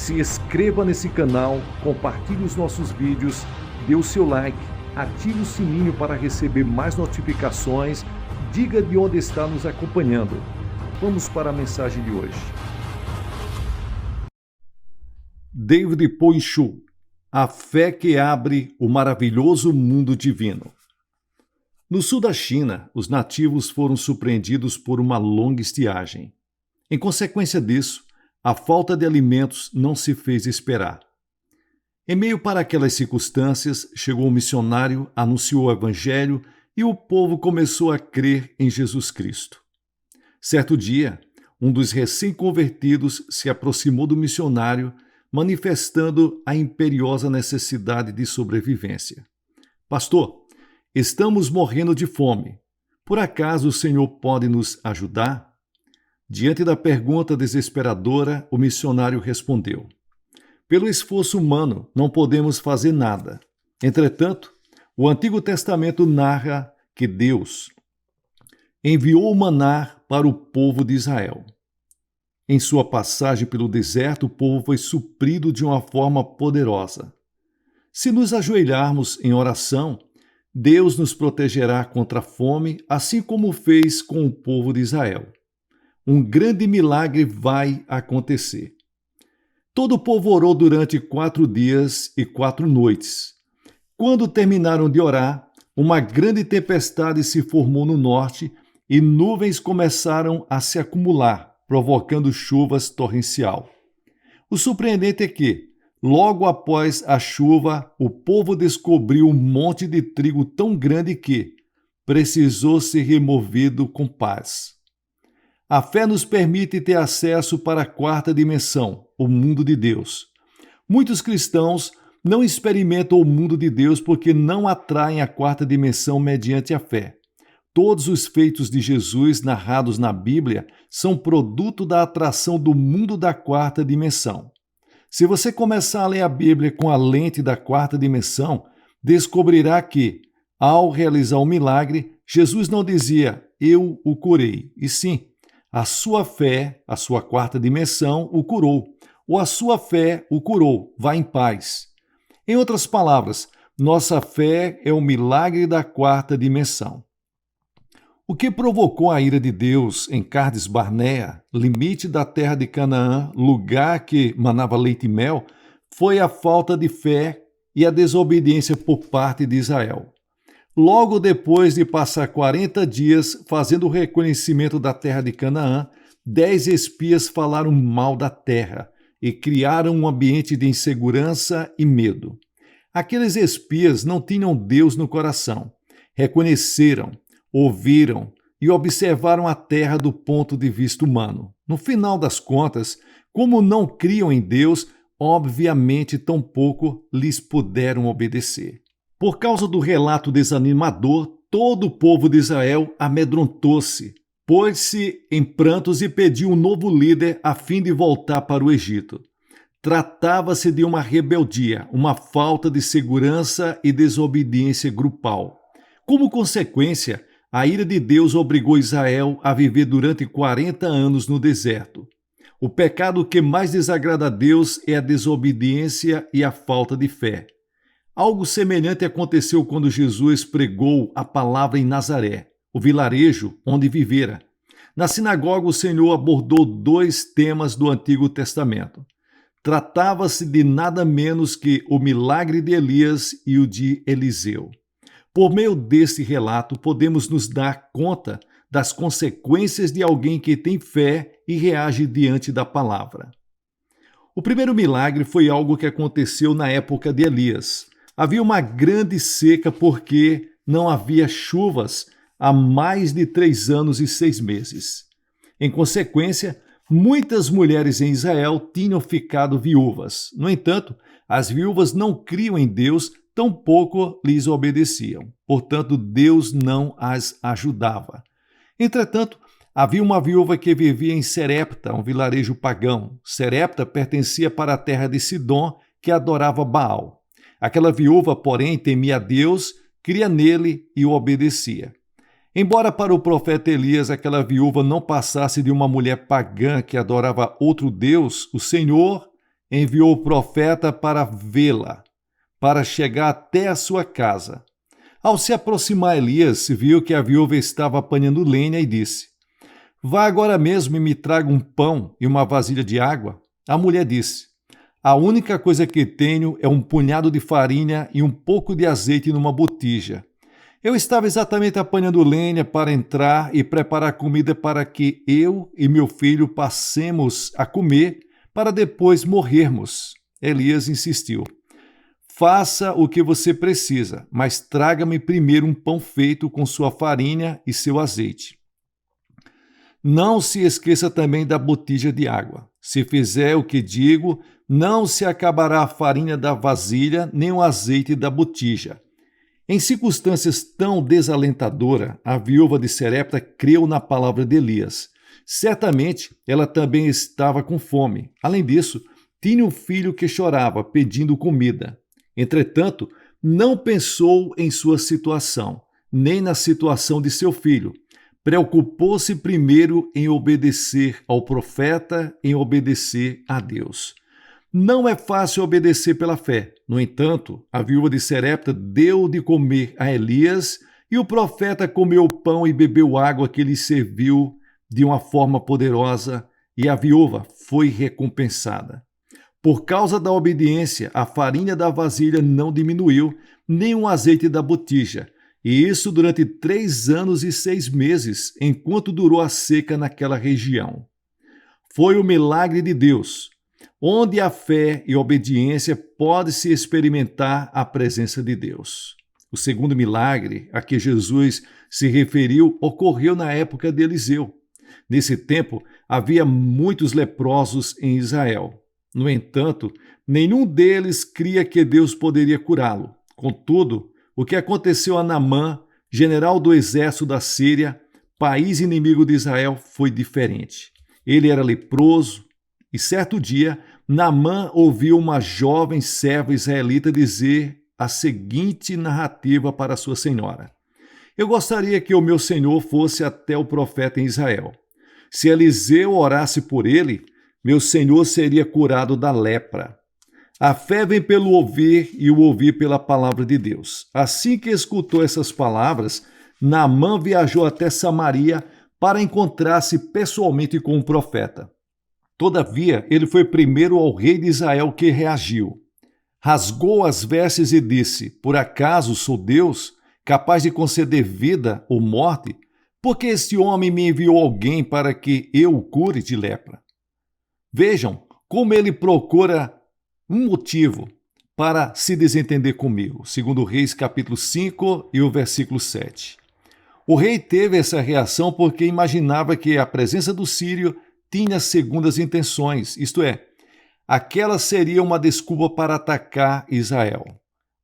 Se inscreva nesse canal, compartilhe os nossos vídeos, dê o seu like, ative o sininho para receber mais notificações, diga de onde está nos acompanhando. Vamos para a mensagem de hoje. David Poinshu, a fé que abre o maravilhoso mundo divino. No sul da China, os nativos foram surpreendidos por uma longa estiagem. Em consequência disso, a falta de alimentos não se fez esperar. Em meio para aquelas circunstâncias, chegou um missionário, anunciou o evangelho e o povo começou a crer em Jesus Cristo. Certo dia, um dos recém-convertidos se aproximou do missionário, manifestando a imperiosa necessidade de sobrevivência. Pastor, estamos morrendo de fome. Por acaso o Senhor pode nos ajudar? Diante da pergunta desesperadora, o missionário respondeu: pelo esforço humano, não podemos fazer nada. Entretanto, o Antigo Testamento narra que Deus enviou o maná para o povo de Israel. Em sua passagem pelo deserto, o povo foi suprido de uma forma poderosa. Se nos ajoelharmos em oração, Deus nos protegerá contra a fome, assim como fez com o povo de Israel. Um grande milagre vai acontecer. Todo o povo orou durante 4 dias e 4 noites. Quando terminaram de orar, uma grande tempestade se formou no norte e nuvens começaram a se acumular, provocando chuvas torrencial. O surpreendente é que, logo após a chuva, o povo descobriu um monte de trigo tão grande que precisou ser removido com paz. A fé nos permite ter acesso para a 4ª dimensão, o mundo de Deus. Muitos cristãos não experimentam o mundo de Deus porque não atraem a 4ª dimensão mediante a fé. Todos os feitos de Jesus narrados na Bíblia são produto da atração do mundo da 4ª dimensão. Se você começar a ler a Bíblia com a lente da 4ª dimensão, descobrirá que, ao realizar o milagre, Jesus não dizia, eu o curei, e sim, a sua fé, a sua 4ª dimensão, o curou, ou a sua fé o curou, vá em paz. Em outras palavras, nossa fé é o milagre da 4ª dimensão. O que provocou a ira de Deus em Cades Barnea, limite da terra de Canaã, lugar que manava leite e mel, foi a falta de fé e a desobediência por parte de Israel. Logo depois de passar 40 dias fazendo o reconhecimento da terra de Canaã, 10 espias falaram mal da terra e criaram um ambiente de insegurança e medo. Aqueles espias não tinham Deus no coração, reconheceram, ouviram e observaram a terra do ponto de vista humano. No final das contas, como não criam em Deus, obviamente tampouco lhes puderam obedecer. Por causa do relato desanimador, todo o povo de Israel amedrontou-se, pôs-se em prantos e pediu um novo líder a fim de voltar para o Egito. Tratava-se de uma rebeldia, uma falta de segurança e desobediência grupal. Como consequência, a ira de Deus obrigou Israel a viver durante 40 anos no deserto. O pecado que mais desagrada a Deus é a desobediência e a falta de fé. Algo semelhante aconteceu quando Jesus pregou a palavra em Nazaré, o vilarejo onde vivera. Na sinagoga, o Senhor abordou 2 temas do Antigo Testamento. Tratava-se de nada menos que o milagre de Elias e o de Eliseu. Por meio desse relato, podemos nos dar conta das consequências de alguém que tem fé e reage diante da palavra. O primeiro milagre foi algo que aconteceu na época de Elias. Havia uma grande seca porque não havia chuvas há mais de 3 anos e 6 meses. Em consequência, muitas mulheres em Israel tinham ficado viúvas. No entanto, as viúvas não criam em Deus, tampouco lhes obedeciam. Portanto, Deus não as ajudava. Entretanto, havia uma viúva que vivia em Serepta, um vilarejo pagão. Serepta pertencia para a terra de Sidom, que adorava Baal. Aquela viúva, porém, temia a Deus, cria nele e o obedecia. Embora para o profeta Elias aquela viúva não passasse de uma mulher pagã que adorava outro Deus, o Senhor enviou o profeta para vê-la, para chegar até a sua casa. Ao se aproximar Elias, viu que a viúva estava apanhando lenha e disse: Vá agora mesmo e me traga um pão e uma vasilha de água. A mulher disse: A única coisa que tenho é um punhado de farinha e um pouco de azeite numa botija. Eu estava exatamente apanhando lenha para entrar e preparar comida para que eu e meu filho passemos a comer para depois morrermos. Elias insistiu: Faça o que você precisa, mas traga-me primeiro um pão feito com sua farinha e seu azeite. Não se esqueça também da botija de água. Se fizer o que digo, não se acabará a farinha da vasilha, nem o azeite da botija. Em circunstâncias tão desalentadoras, a viúva de Serepta creu na palavra de Elias. Certamente, ela também estava com fome. Além disso, tinha um filho que chorava, pedindo comida. Entretanto, não pensou em sua situação, nem na situação de seu filho. Preocupou-se primeiro em obedecer ao profeta, em obedecer a Deus. Não é fácil obedecer pela fé. No entanto, a viúva de Serepta deu de comer a Elias e o profeta comeu o pão e bebeu água que lhe serviu de uma forma poderosa e a viúva foi recompensada. Por causa da obediência, a farinha da vasilha não diminuiu, nem o azeite da botija, e isso durante 3 anos e 6 meses, enquanto durou a seca naquela região. Foi o milagre de Deus. Onde há fé e obediência, pode-se experimentar a presença de Deus. O segundo milagre a que Jesus se referiu ocorreu na época de Eliseu. Nesse tempo, havia muitos leprosos em Israel. No entanto, nenhum deles cria que Deus poderia curá-lo. Contudo, o que aconteceu a Naamã, general do exército da Síria, país inimigo de Israel, foi diferente. Ele era leproso, e certo dia, Naamã ouviu uma jovem serva israelita dizer a seguinte narrativa para sua senhora: Eu gostaria que o meu senhor fosse até o profeta em Israel. Se Eliseu orasse por ele, meu senhor seria curado da lepra. A fé vem pelo ouvir e o ouvir pela palavra de Deus. Assim que escutou essas palavras, Naamã viajou até Samaria para encontrar-se pessoalmente com o profeta. Todavia, ele foi primeiro ao rei de Israel, que reagiu. Rasgou as vestes e disse: Por acaso sou Deus, capaz de conceder vida ou morte? Porque este homem me enviou alguém para que eu o cure de lepra. Vejam como ele procura um motivo para se desentender comigo. Segundo Reis, capítulo 5 e o versículo 7. O rei teve essa reação porque imaginava que a presença do sírio tinha segundas intenções, isto é, aquela seria uma desculpa para atacar Israel.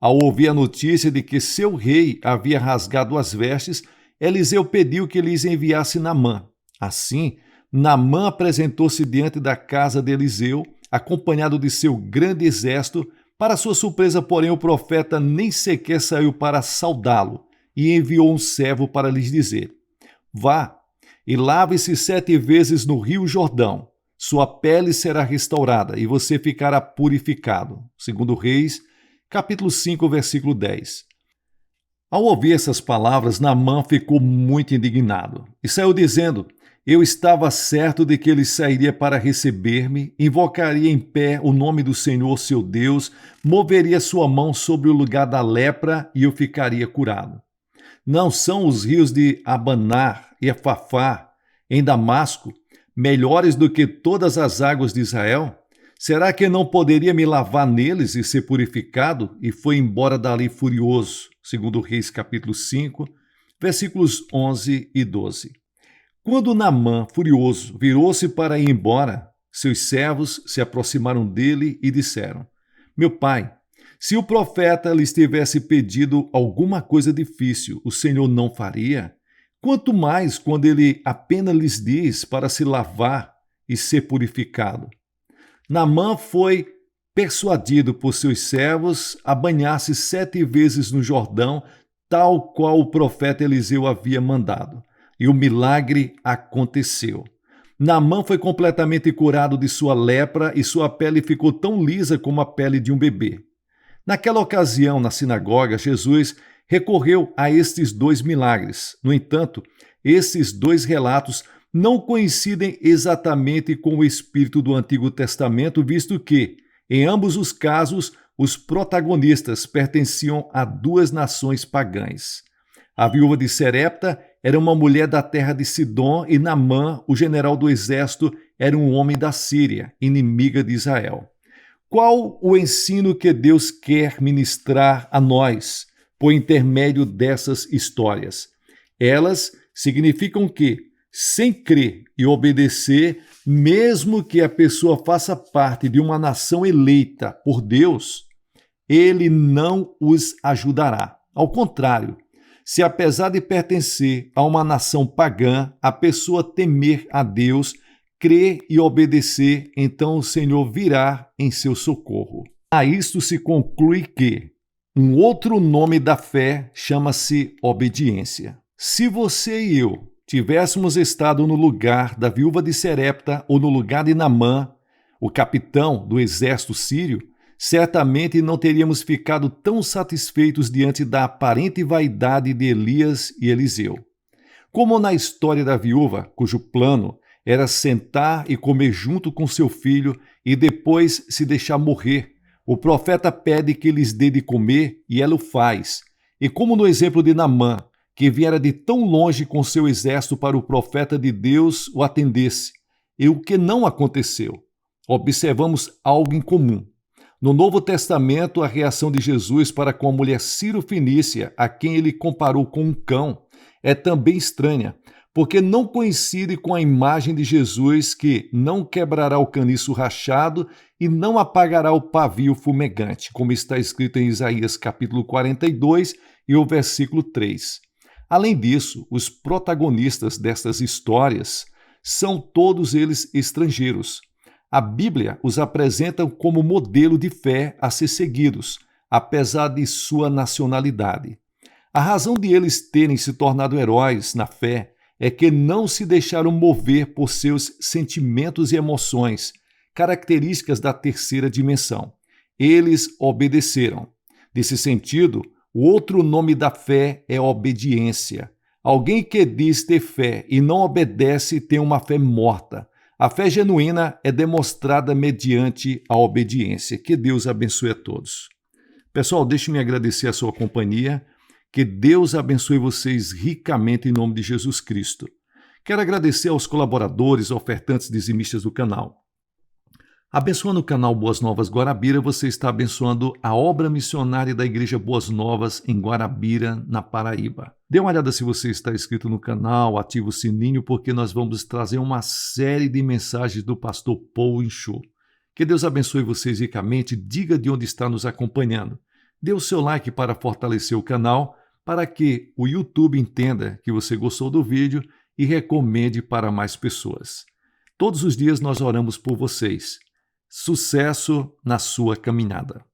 Ao ouvir a notícia de que seu rei havia rasgado as vestes, Eliseu pediu que lhes enviasse Naamã. Assim, Naamã apresentou-se diante da casa de Eliseu, acompanhado de seu grande exército. Para sua surpresa, porém, o profeta nem sequer saiu para saudá-lo e enviou um servo para lhes dizer: Vá e lave-se 7 vezes no rio Jordão. Sua pele será restaurada e você ficará purificado. Segundo Reis, capítulo 5, versículo 10. Ao ouvir essas palavras, Naamã ficou muito indignado e saiu dizendo: Eu estava certo de que ele sairia para receber-me, invocaria em pé o nome do Senhor seu Deus, moveria sua mão sobre o lugar da lepra e eu ficaria curado. Não são os rios de Abaná e Efafá, em Damasco, melhores do que todas as águas de Israel? Será que não poderia me lavar neles e ser purificado? E foi embora dali furioso. Segundo Reis, capítulo 5, versículos 11 e 12. Quando Naamã, furioso, virou-se para ir embora, seus servos se aproximaram dele e disseram: Meu pai, se o profeta lhes tivesse pedido alguma coisa difícil, o Senhor não faria? Quanto mais quando ele apenas lhes diz para se lavar e ser purificado. Naamã foi persuadido por seus servos a banhar-se 7 vezes no Jordão, tal qual o profeta Eliseu havia mandado. E o milagre aconteceu. Naamã foi completamente curado de sua lepra e sua pele ficou tão lisa como a pele de um bebê. Naquela ocasião, na sinagoga, Jesus recorreu a estes dois milagres. No entanto, esses dois relatos não coincidem exatamente com o espírito do Antigo Testamento, visto que, em ambos os casos, os protagonistas pertenciam a duas nações pagãs. A viúva de Serepta era uma mulher da terra de Sidom e Naamã, o general do exército, era um homem da Síria, inimiga de Israel. Qual o ensino que Deus quer ministrar a nós por intermédio dessas histórias? Elas significam que, sem crer e obedecer, mesmo que a pessoa faça parte de uma nação eleita por Deus, ele não os ajudará. Ao contrário, se apesar de pertencer a uma nação pagã, a pessoa temer a Deus, crer e obedecer, então o Senhor virá em seu socorro. A isto se conclui que um outro nome da fé chama-se obediência. Se você e eu tivéssemos estado no lugar da viúva de Serepta ou no lugar de Naamã, o capitão do exército sírio, certamente não teríamos ficado tão satisfeitos diante da aparente vaidade de Elias e Eliseu. Como na história da viúva, cujo plano era sentar e comer junto com seu filho e depois se deixar morrer, o profeta pede que lhes dê de comer e ela o faz. E como no exemplo de Naamã, que viera de tão longe com seu exército para o profeta de Deus o atendesse, e o que não aconteceu. Observamos algo em comum. No Novo Testamento, a reação de Jesus para com a mulher Ciro-fenícia, a quem ele comparou com um cão, é também estranha, porque não coincide com a imagem de Jesus que não quebrará o caniço rachado e não apagará o pavio fumegante, como está escrito em Isaías capítulo 42 e o versículo 3. Além disso, os protagonistas destas histórias são todos eles estrangeiros. A Bíblia os apresenta como modelo de fé a ser seguidos, apesar de sua nacionalidade. A razão de eles terem se tornado heróis na fé é que não se deixaram mover por seus sentimentos e emoções, características da terceira dimensão. Eles obedeceram. Nesse sentido, o outro nome da fé é obediência. Alguém que diz ter fé e não obedece tem uma fé morta. A fé genuína é demonstrada mediante a obediência. Que Deus abençoe a todos. Pessoal, deixe-me agradecer a sua companhia. Que Deus abençoe vocês ricamente em nome de Jesus Cristo. Quero agradecer aos colaboradores, ofertantes dizimistas do canal. Abençoando o canal Boas Novas Guarabira, você está abençoando a obra missionária da Igreja Boas Novas em Guarabira, na Paraíba. Dê uma olhada se você está inscrito no canal, ative o sininho, porque nós vamos trazer uma série de mensagens do pastor Paul Inchou. Que Deus abençoe vocês ricamente, diga de onde está nos acompanhando. Dê o seu like para fortalecer o canal, para que o YouTube entenda que você gostou do vídeo e recomende para mais pessoas. Todos os dias nós oramos por vocês. Sucesso na sua caminhada.